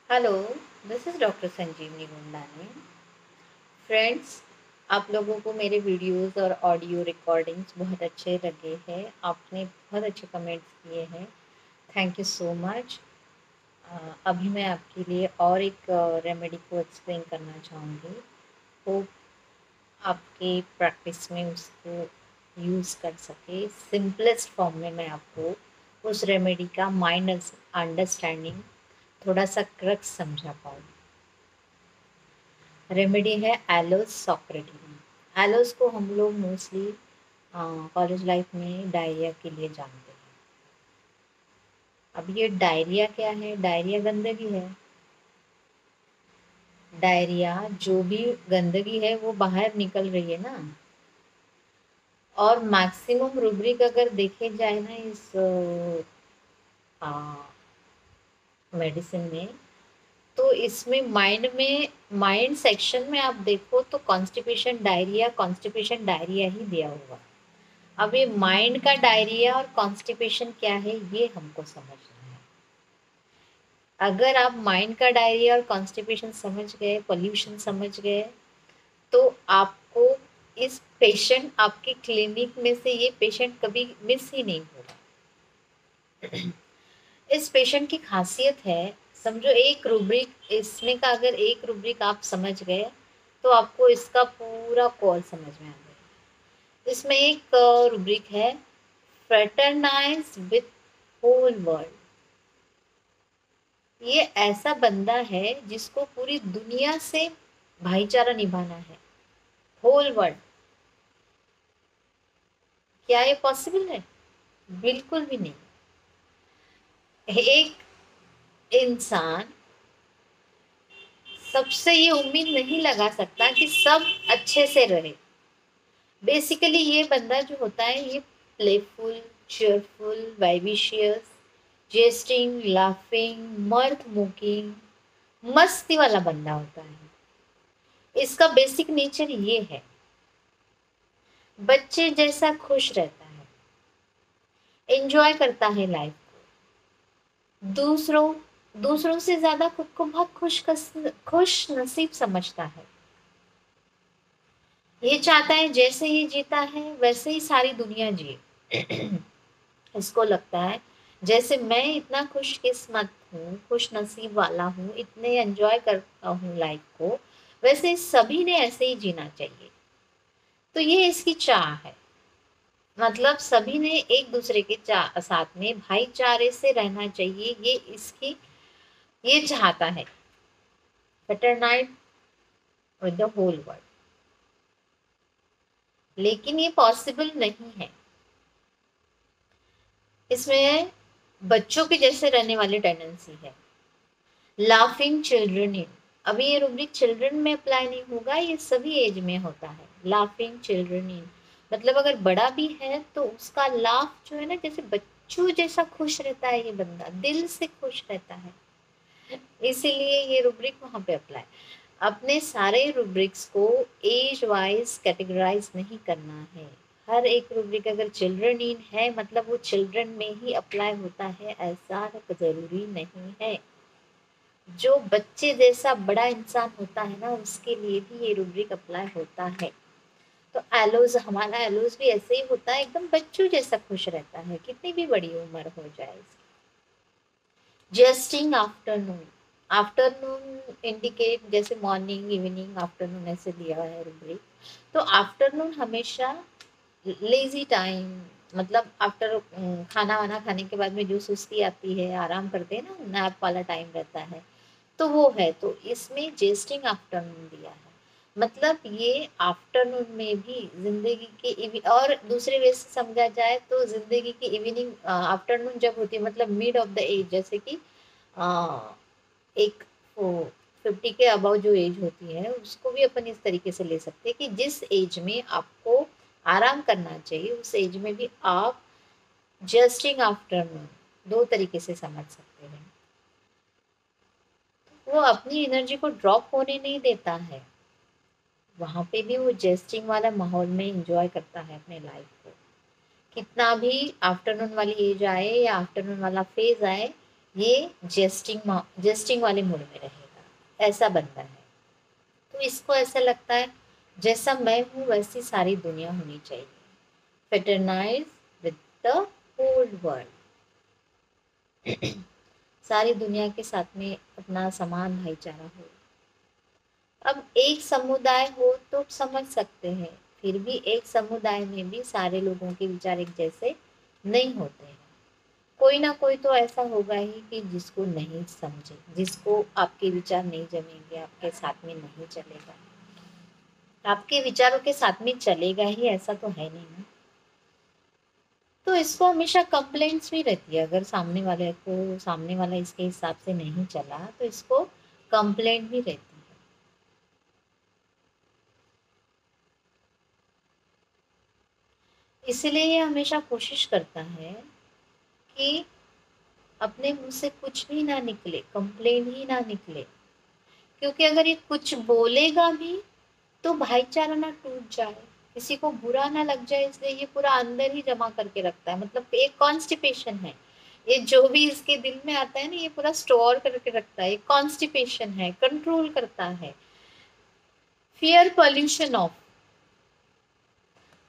Hello, this is doctor Sanjivani Gundani. Friends, आप लोगों को मेरे वीडियोस और ऑडियो रिकॉर्डिंग्स बहुत अच्छे लगे हैं। आपने बहुत अच्छे कमेंट्स किए हैं। Thank you so much. अभी मैं आपके लिए और एक रेमेडी को एक्सप्लेन करना चाहूँगी। होप आपके प्रैक्टिस में उसको यूज़ कर सके। सिंपलेस्ट फॉर्म में मैं आपको उस रेमेडी का माइंड अंडरस्टैंडिंग थोड़ा सा क्रक्स समझा पाऊँ। रेमेडी है एलोस सॉक्रेटिन। एलोस को हम लोग मोस्टली कॉलेज लाइफ में डायरिया के लिए जानते हैं। अब ये डायरिया क्या है? डायरिया गंदगी है। डायरिया जो भी गंदगी है वो बाहर निकल रही है ना। और मैक्सिमम रूब्रिक अगर देखे जाए ना इस मेडिसिन में, तो इसमें माइंड सेक्शन में आप देखो तो कॉन्स्टिपेशन डायरिया ही दिया हुआ। अब ये माइंड का डायरिया और कॉन्स्टिपेशन क्या है, ये हमको समझना है। अगर आप माइंड का डायरिया और कॉन्स्टिपेशन समझ गए, पोल्यूशन समझ गए, तो आपको इस पेशेंट आपके क्लिनिक में से ये पेशेंट कभी मिस ही नहीं होगा। इस पेशेंट की खासियत है, समझो एक रूब्रिक इसमें का अगर एक रूब्रिक आप समझ गए तो आपको इसका पूरा कोर्स समझ में आ गया। इसमें एक रूब्रिक है, फ्रेटरनाइज विथ होल वर्ल्ड। ये ऐसा बंदा है जिसको पूरी दुनिया से भाईचारा निभाना है। Whole world. क्या ये पॉसिबल है? बिल्कुल भी नहीं। एक इंसान सबसे ये उम्मीद नहीं लगा सकता कि सब अच्छे से रहे। बेसिकली ये बंदा जो होता है ये प्लेफुल, चेयरफुल, वाइविशियस, जेस्टिंग, लाफिंग, मर्थ मुकिंग, मस्ती वाला बंदा होता है। इसका बेसिक नेचर ये है, बच्चे जैसा खुश रहता है, एंजॉय करता है लाइफ को, दूसरों से ज्यादा खुद को बहुत खुश नसीब समझता है। ये चाहता है जैसे ये जीता है वैसे ही सारी दुनिया जिए। इसको लगता है जैसे मैं इतना खुशकिस्मत हूँ, खुश नसीब वाला हूँ, इतने एंजॉय करता हूँ लाइफ को, वैसे सभी ने ऐसे ही जीना चाहिए। तो ये इसकी चाह है। मतलब सभी ने एक दूसरे के साथ में भाईचारे से रहना चाहिए, ये चाहता है। फ्रेटरनाइज विद द होल वर्ल्ड। लेकिन ये पॉसिबल नहीं है। इसमें बच्चों के जैसे रहने वाली टेंडेंसी है। लाफिंग चिल्ड्रन इन, अभी ये रूब्रिक चिल्ड्रन में अप्लाई नहीं होगा, ये सभी एज में होता है। लाफिंग चिल्ड्रन इन मतलब अगर बड़ा भी है तो उसका लाफ जो है ना, जैसे बच्चों जैसा खुश रहता है, ये बंदा दिल से खुश रहता है। इसीलिए ये रूब्रिक वहां पे अप्लाई। अपने सारे रूब्रिक्स को एज वाइज कैटेगराइज नहीं करना है। हर एक रूब्रिक अगर चिल्ड्रन इन है मतलब वो चिल्ड्रन में ही अप्लाई होता है, ऐसा जरूरी नहीं है। जो बच्चे जैसा बड़ा इंसान होता है ना, उसके लिए भी ये रूब्रिक अप्लाई होता है। तो एलोज, हमारा एलोज भी ऐसे ही होता है, एकदम बच्चों जैसा खुश रहता है, कितनी भी बड़ी उम्र हो जाए इसकी। जस्टिंग आफ्टरनून, आफ्टरनून इंडिकेट जैसे मॉर्निंग, इवनिंग, आफ्टरनून ऐसे दिया है रूब्रिक। तो आफ्टरनून हमेशा लेजी टाइम, मतलब आफ्टर खाना वाना खाने के बाद में जो सुस्ती आती है, आराम करते हैं ना, नैप वाला टाइम रहता है, तो वो है। तो इसमें जेस्टिंग आफ्टरनून दिया है, मतलब ये आफ्टरनून में भी जिंदगी के और दूसरे वे से समझा जाए तो जिंदगी की इवनिंग आफ्टरनून जब होती है, मतलब मिड ऑफ द एज, जैसे कि एक 50 के अबाउ जो एज होती है उसको भी अपन इस तरीके से ले सकते हैं कि जिस एज में आपको आराम करना चाहिए उस एज में भी आप जस्टिंग आफ्टरनून दो तरीके से समझ सकते हैं। वो अपनी एनर्जी को ड्रॉप होने नहीं देता है, वहां पे भी वो जेस्टिंग वाला माहौल में एंजॉय करता है अपने लाइफ को। कितना भी आफ्टरनून वाली एज आए या आफ्टरनून वाला फेज आए, ये जेस्टिंग वाले मूड में रहेगा, ऐसा बनता है। तो इसको ऐसा लगता है जैसा मैं हूँ वैसी सारी दुनिया होनी चाहिए, फ्रेटरनाइज विद द होल वर्ल्ड, सारी दुनिया के साथ में अपना समान भाईचारा हो। अब एक समुदाय हो तो समझ सकते हैं, फिर भी एक समुदाय में भी सारे लोगों के विचार एक जैसे नहीं होते हैं। कोई ना कोई तो ऐसा होगा ही कि जिसको नहीं समझे, जिसको आपके विचार नहीं जमेंगे, आपके साथ में नहीं चलेगा, आपके विचारों के साथ में चलेगा ही, ऐसा तो है नहीं ना। तो इसको हमेशा कंप्लेंट्स भी रहती है, अगर सामने वाला इसके हिसाब से नहीं चला तो इसको कंप्लेंट भी रहती है। इसलिए ये हमेशा कोशिश करता है कि अपने मुंह से कुछ भी ना निकले, कंप्लेन ही ना निकले, क्योंकि अगर ये कुछ बोलेगा भी तो भाईचारा ना टूट जाए, किसी को बुरा ना लग जाए, इसलिए ये पूरा अंदर ही जमा करके रखता है। मतलब एक कॉन्स्टिपेशन है, ये जो भी इसके दिल में आता है ना, ये पूरा स्टोर करके रखता है। कॉन्स्टिपेशन है, कंट्रोल करता है, फियर पॉल्यूशन ऑफ।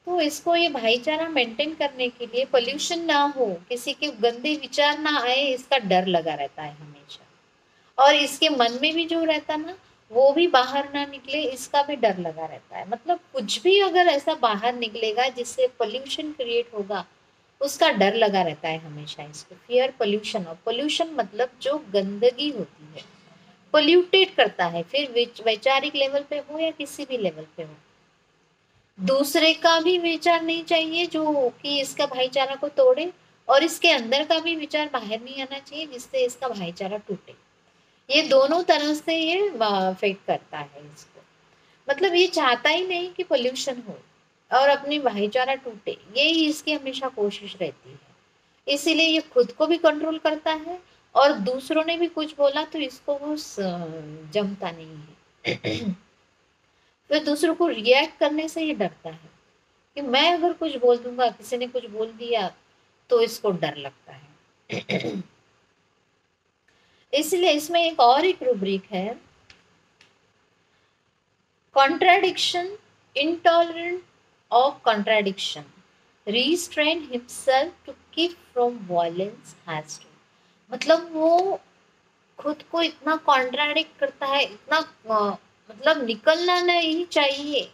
तो इसको ये भाईचारा मेंटेन करने के लिए, पोल्यूशन ना हो, किसी के गंदे विचार ना आए, इसका डर लगा रहता है हमेशा। और इसके मन में भी जो रहता ना, वो भी बाहर ना निकले, इसका भी डर लगा रहता है। मतलब कुछ भी अगर ऐसा बाहर निकलेगा जिससे पोल्यूशन क्रिएट होगा, उसका डर लगा रहता है हमेशा इसको। फियर पोल्यूशन, और पोल्यूशन मतलब जो गंदगी होती है, पोल्यूटेड करता है, फिर वैचारिक लेवल पे हो या किसी भी लेवल पे हो। दूसरे का भी विचार नहीं चाहिए जो कि इसका भाईचारा को तोड़े, और इसके अंदर का भी विचार बाहर नहीं आना चाहिए जिससे इसका भाईचारा टूटे। ये दोनों तरह से ये अफेक्ट करता है इसको। मतलब ये चाहता ही नहीं कि पोल्यूशन हो और अपनी भाईचारा टूटे, यही इसकी हमेशा कोशिश रहती है। इसीलिए ये खुद को भी कंट्रोल करता है, और दूसरों ने भी कुछ बोला तो इसको वो जमता नहीं है। फिर दूसरों को रिएक्ट करने से ये डरता है कि मैं अगर कुछ बोल दूंगा, किसी ने कुछ बोल दिया तो इसको डर लगता है। इसलिए इसमें एक रूब्रिक है, contradiction, intolerant of contradiction, restrain himself to keep from violence has to। मतलब वो खुद को इतना कॉन्ट्राडिक्ट करता है, इतना मतलब निकलना नहीं चाहिए,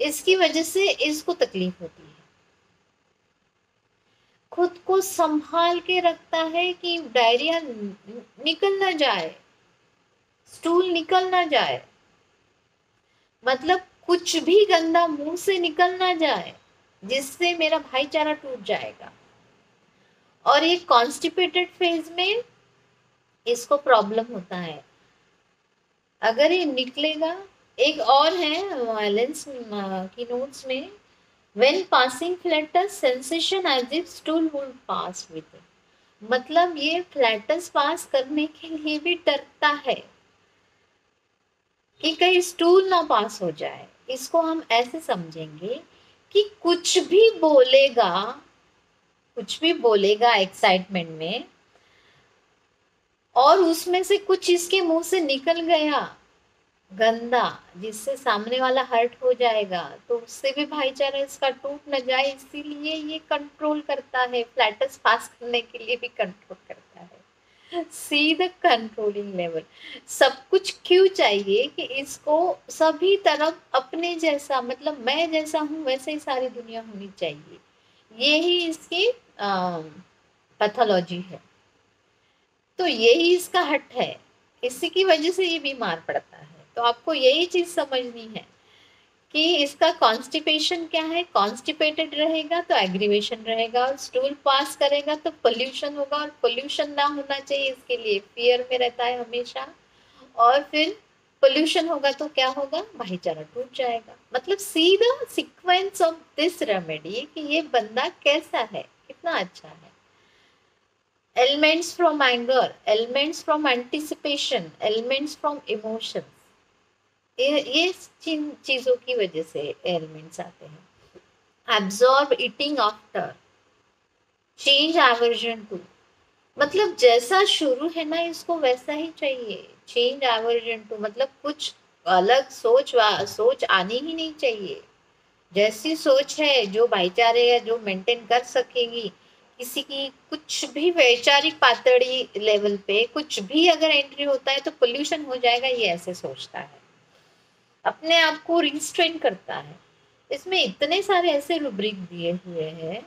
इसकी वजह से इसको तकलीफ होती है। खुद को संभाल के रखता है कि डायरिया निकल ना जाए, स्टूल निकल ना जाए, मतलब कुछ भी गंदा मुंह से निकल ना जाए जिससे मेरा भाईचारा टूट जाएगा। और ये कॉन्स्टिपेटेड फेज में इसको प्रॉब्लम होता है, अगर ये निकलेगा। एक और है वायलेंस की नोट्स में, when passing flatus sensation as if stool would pass with it. मतलब ये फ्लैटस पास करने के लिए भी डरता है कि कहीं स्टूल ना पास हो जाए। इसको हम ऐसे समझेंगे कि कुछ भी बोलेगा एक्साइटमेंट में, और उसमें से कुछ इसके मुंह से निकल गया गंदा जिससे सामने वाला हर्ट हो जाएगा, तो उससे भी भाईचारा इसका टूट न जाए, इसीलिए ये कंट्रोल करता है, फ्लैटस पास करने के लिए भी कंट्रोल करता है। See the controlling level. सब कुछ क्यों चाहिए कि इसको सभी तरफ अपने जैसा, मतलब मैं जैसा हूं वैसे ही सारी दुनिया होनी चाहिए, यही इसकी पैथोलॉजी है। तो यही इसका हट है, इसी की वजह से ये बीमार पड़ता है। तो आपको यही चीज समझनी है कि इसका कॉन्स्टिपेशन क्या है। कॉन्स्टिपेटेड रहेगा तो एग्रीवेशन रहेगा, और स्टूल पास करेगा तो पोल्यूशन होगा, और पोल्यूशन ना होना चाहिए, इसके लिए फियर में रहता है हमेशा। और फिर पोल्यूशन होगा तो क्या होगा, भाईचारा टूट जाएगा। मतलब सीधा सीक्वेंस ऑफ दिस रेमेडी कि ये बंदा कैसा है, कितना अच्छा है। elements from anger, elements from anticipation, elements from emotions, ये चीजों की वजह से एलिमेंट्स आते हैं। absorb eating after, change aversion to, मतलब जैसा शुरू है ना, इसको वैसा ही चाहिए। चेंज एवर्जन टू मतलब कुछ अलग सोच आनी ही नहीं चाहिए। जैसी सोच है, जो भाईचारे है, जो मेंटेन कर सकेगी, किसी की कुछ भी वैचारिक पातड़ी लेवल पे कुछ भी अगर एंट्री होता है तो पोल्यूशन हो जाएगा, ये ऐसे सोचता है, अपने आप को रिस्ट्रेन करता है। इसमें इतने सारे ऐसे रुब्रिक दिए हुए हैं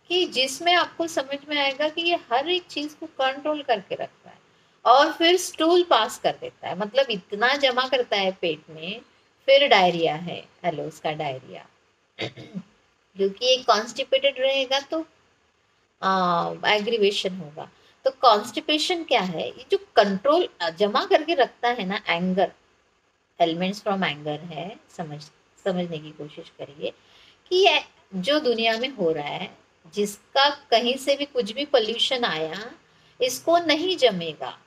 कि जिसमें आपको समझ में आएगा कि ये हर एक चीज को कंट्रोल करके रखता है और फिर स्टूल पास कर देता है, मतलब इतना जमा करता है पेट में। फिर डायरिया है, हेलो उसका डायरिया। क्योंकि एक कॉन्स्टिपेटेड रहेगा तो एग्रीवेशन होगा। तो कॉन्स्टिपेशन क्या है, ये जो कंट्रोल जमा करके रखता है ना, एंगर, एलिमेंट्स फ्रॉम एंगर है। समझने की कोशिश करिए कि ये जो दुनिया में हो रहा है, जिसका कहीं से भी कुछ भी पोल्यूशन आया, इसको नहीं जमेगा।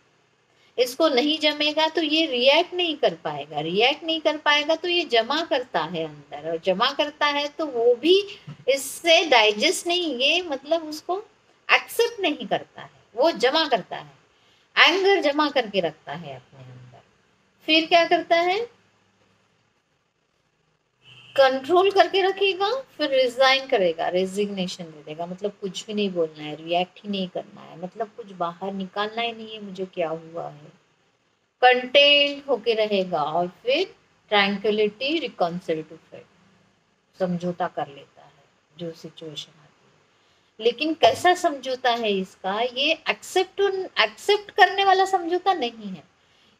इसको नहीं जमेगा तो ये रिएक्ट नहीं कर पाएगा, रिएक्ट नहीं कर पाएगा तो ये जमा करता है अंदर, और जमा करता है तो वो भी इससे डाइजेस्ट नहीं, ये मतलब उसको एक्सेप्ट नहीं करता है, वो जमा करता है। एंगर जमा करके रखता है अपने अंदर। फिर क्या करता है, कंट्रोल करके रखेगा, फिर रिजाइन करेगा, रेजिग्नेशन दे देगा, मतलब कुछ भी नहीं बोलना है, रिएक्ट ही नहीं करना है, मतलब कुछ बाहर निकालना ही नहीं है मुझे क्या हुआ है, कंटेंट होके रहेगा। और फिर ट्रैंक्विलिटी, रिकॉन्सिल टू फेट, समझौता कर लेता है जो सिचुएशन आती है। लेकिन कैसा समझौता है इसका, ये एक्सेप्ट करने वाला समझौता नहीं है,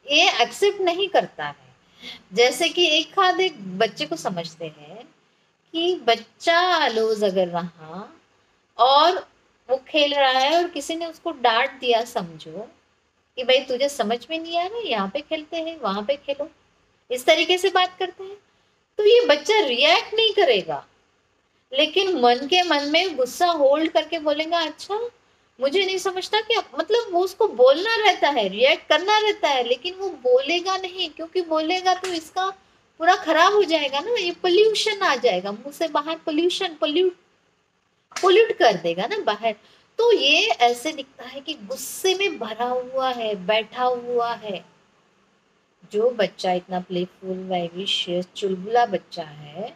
ये एक्सेप्ट नहीं करता है। जैसे कि एक आध एक बच्चे को समझते हैं कि बच्चा लूज अगर रहा और वो खेल रहा है और किसी ने उसको डांट दिया, समझो कि भाई तुझे समझ में नहीं आ रहा, यहाँ पे खेलते हैं वहां पे खेलो, इस तरीके से बात करते हैं, तो ये बच्चा रिएक्ट नहीं करेगा, लेकिन मन के मन में गुस्सा होल्ड करके बोलेगा अच्छा मुझे नहीं समझता क्या, मतलब वो उसको बोलना रहता है, रिएक्ट करना रहता है, लेकिन वो बोलेगा नहीं, क्योंकि बोलेगा तो इसका पूरा खराब हो जाएगा ना, ये पोल्यूशन आ जाएगा मुंह से बाहर, पोल्यूशन पोल्यूट कर देगा ना बाहर। तो ये ऐसे दिखता है कि गुस्से में भरा हुआ है, बैठा हुआ है। जो बच्चा इतना प्लेफुल, वाइविशियस, चुलबुला बच्चा है,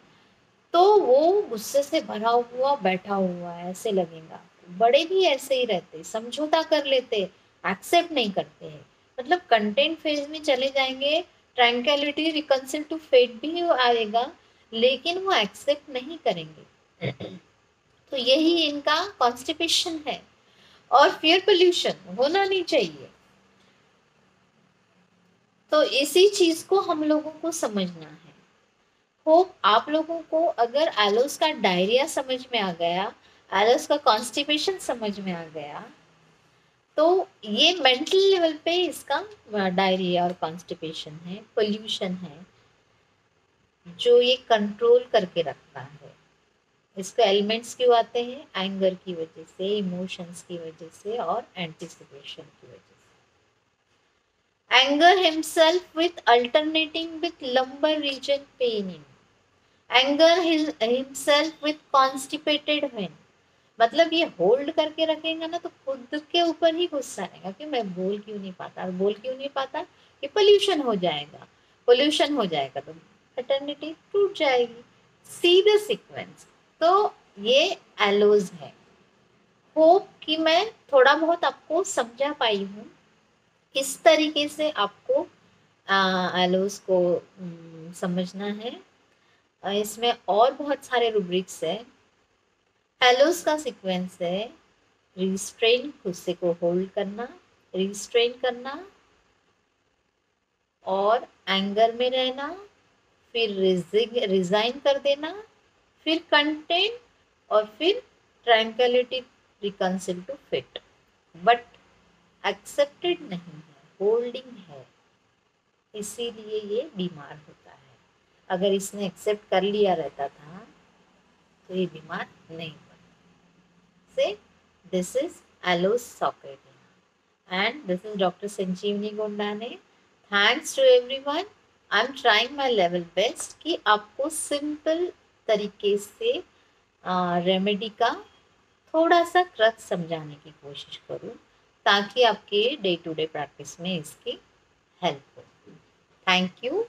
तो वो गुस्से से भरा हुआ बैठा हुआ है, ऐसे लगेगा। बड़े भी ऐसे ही रहते, समझौता कर लेते, एक्सेप्ट नहीं करते हैं, मतलब कंटेंट फेज में चले जाएंगे, ट्रैंक्विलिटी, रिकंसिल टू फेट भी आएगा, लेकिन वो एक्सेप्ट नहीं करेंगे। तो यही इनका कॉन्स्टिपेशन है। और फियर पोल्यूशन होना नहीं चाहिए। तो इसी चीज को हम लोगों को समझना है। होप आप लोगों को अगर एलोस का डायरिया समझ में आ गया, एलोस का कॉन्स्टिपेशन समझ में आ गया, तो ये मेंटल लेवल पे इसका डायरिया और कॉन्स्टिपेशन है, पोल्यूशन है, जो ये कंट्रोल करके रखता है। इसके एलिमेंट्स क्यों आते हैं, एंगर की वजह से, इमोशंस की वजह से और एंटिसिपेशन की वजह से। Anger himself with alternating with lumbar region pain, anger himself with constipated when, मतलब ये होल्ड करके रखेगा ना तो खुद के ऊपर ही गुस्सा आएगा कि मैं बोल क्यों नहीं पाता, और बोल क्यों नहीं पाता कि पोल्यूशन हो जाएगा, पोल्यूशन हो जाएगा तो एटर्निटी टूट जाएगी। See the sequence. तो ये एलोज है। होप कि मैं थोड़ा बहुत आपको समझा पाई हूँ किस तरीके से आपको एलोज को समझना है। इसमें और बहुत सारे रूब्रिक्स है। एलोस का सीक्वेंस है रिस्ट्रेन, गुस्से को होल्ड करना, रिस्ट्रेन करना और एंगर में रहना, फिर रिजाइन कर देना, फिर कंटेंट और फिर tranquillity, reconcile to fit. But accepted नहीं है, होल्डिंग है, इसीलिए ये बीमार होता है। अगर इसने एक्सेप्ट कर लिया रहता था तो ये बीमार नहीं पड़ता। से दिस इज एलोस सॉक्रेटिना and this is Dr. Sanjeevani Gondane. Thanks to everyone. I'm trying my level best कि आपको सिंपल तरीके से रेमेडी का थोड़ा सा क्रक्स समझाने की कोशिश करूँ, ताकि आपके डे टू डे प्रैक्टिस में इसकी हेल्प हो। Thank you.